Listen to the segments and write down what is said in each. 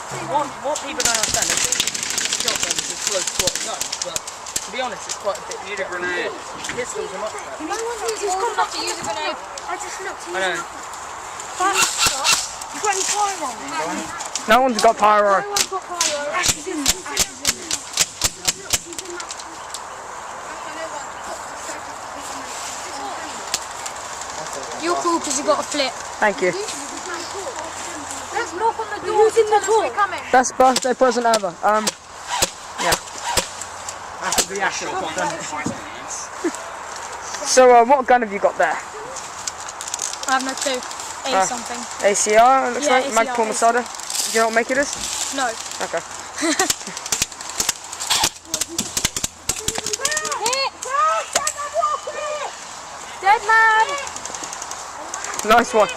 What people don't understand is shotguns are close quarter guns, but to be honest, it's quite a bit. Need a grenade. Pistols are much better. No one's old enough to use a grenade. I just looked. I know. You got any pyro? No one's got pyro. No one's got pyro. Ashes in there. Ashes in there. You're cool because you got a flip. Thank you. Let's knock on the door. Who's in the door? Coming. Best birthday present ever. Yeah. That's the actual one. So, what gun have you got there? I have no clue. Something. ACR, it looks like. ACR, Magpul Masada. Do you know what make it is? No. Okay. Dead man! Nice one.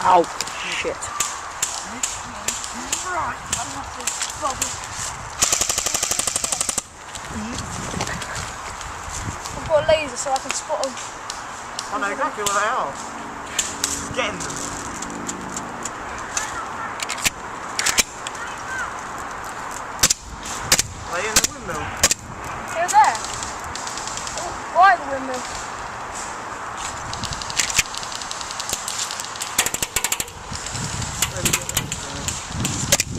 Ow, shit. I've got a laser so I can spot them. I know exactly where they are. Just getting them. Are they in the windmill? They're there. Why the windmill?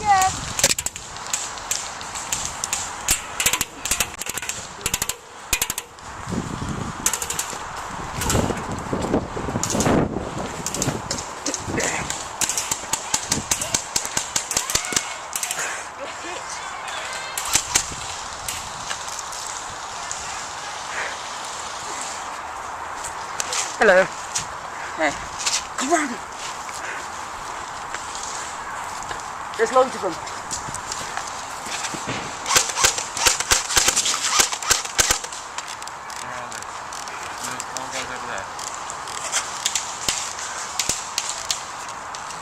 Yeah. Hello. Hey. Grab it. There's loads of them.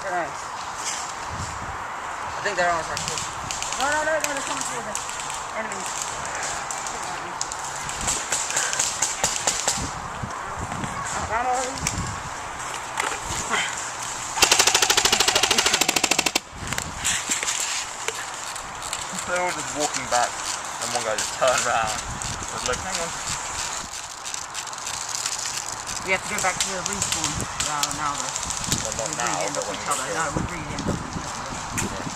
Nice. I think they're ours actually. No, they're coming towards us. Enemies. They're all just walking back and one guy just turned around. I was like, hang on. We have to go back to the respawn now though. Well, not now, but when we get No, we really end up with each other.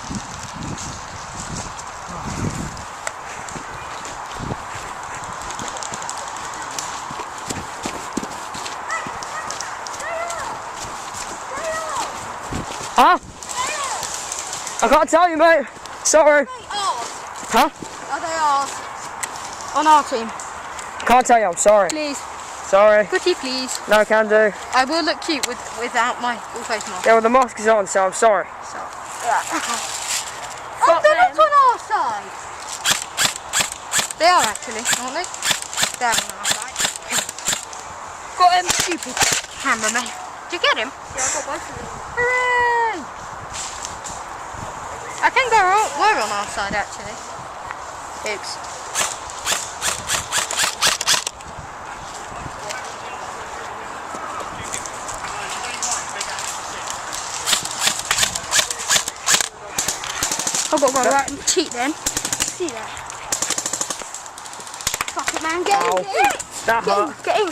Huh? I can't tell you, mate. Sorry. Huh? Are they ours? On our team. Can't tell you, I'm sorry. Please. Sorry. Pretty please. No, can do. I will look cute without my full face mask. Yeah, well, the mask is on, so I'm sorry. So, yeah. Oh, they're not on our side. They are actually, aren't they? They're on our side. Got him, stupid cameraman. Did you get him? Yeah, I got both of them. Hooray! I think they were on our side actually. Oops. I've got to go right and cheat then. See that? Fuck it, man. Get in. That hurt. Get in.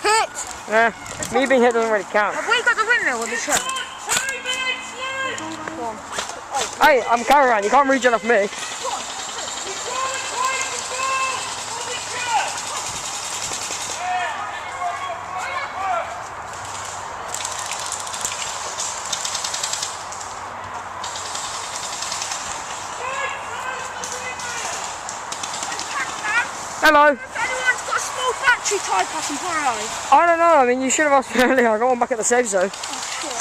Hit. Yeah, me being hit doesn't really count. Have we got the windmill with the shot? Hey, I'm cameraman, you can't regen off me. If Hello. anyone's got small factory type I can borrow? I don't know, I mean, you should have asked me earlier. I got one back at the safe zone. Oh, shit.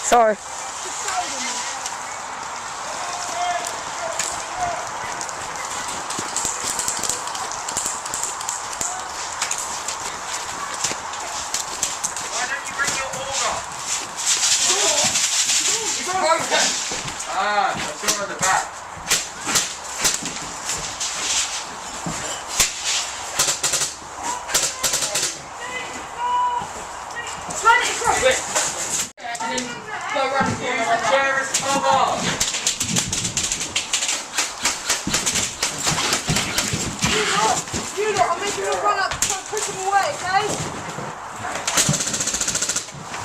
Sorry. Why don't you bring your auger? It's broken! Ah, I saw it at the back. Turn it across. Wait. And then go around the corner like that. Chair is covered. You lot, I'm making you run up to try and push them away, okay?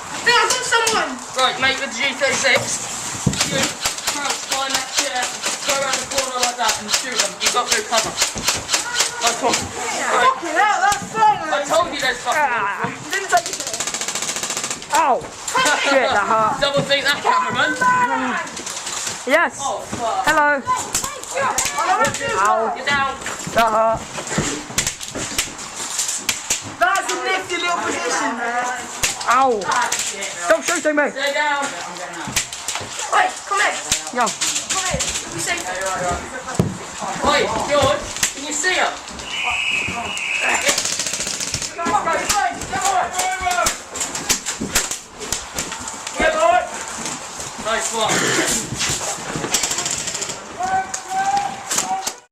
I think I've got someone. Right, mate, with the G36, you crouch behind that chair, go around the corner like that and shoot them. You've got good cover. Nice one. Right. Fucking hell, that's fun. I told you there's fucking Didn't take it. Ow! Shit, that hurt. double think that, cameraman. Yes! Oh, fuck. Hello! Ow! Get down. That hurt. That's a nifty little position, man. Ow! Ah, shit. Stop shooting me! Stay down. Wait, come here. Yo. Come here. You say Oi, George, can you see him? come on. Nice one.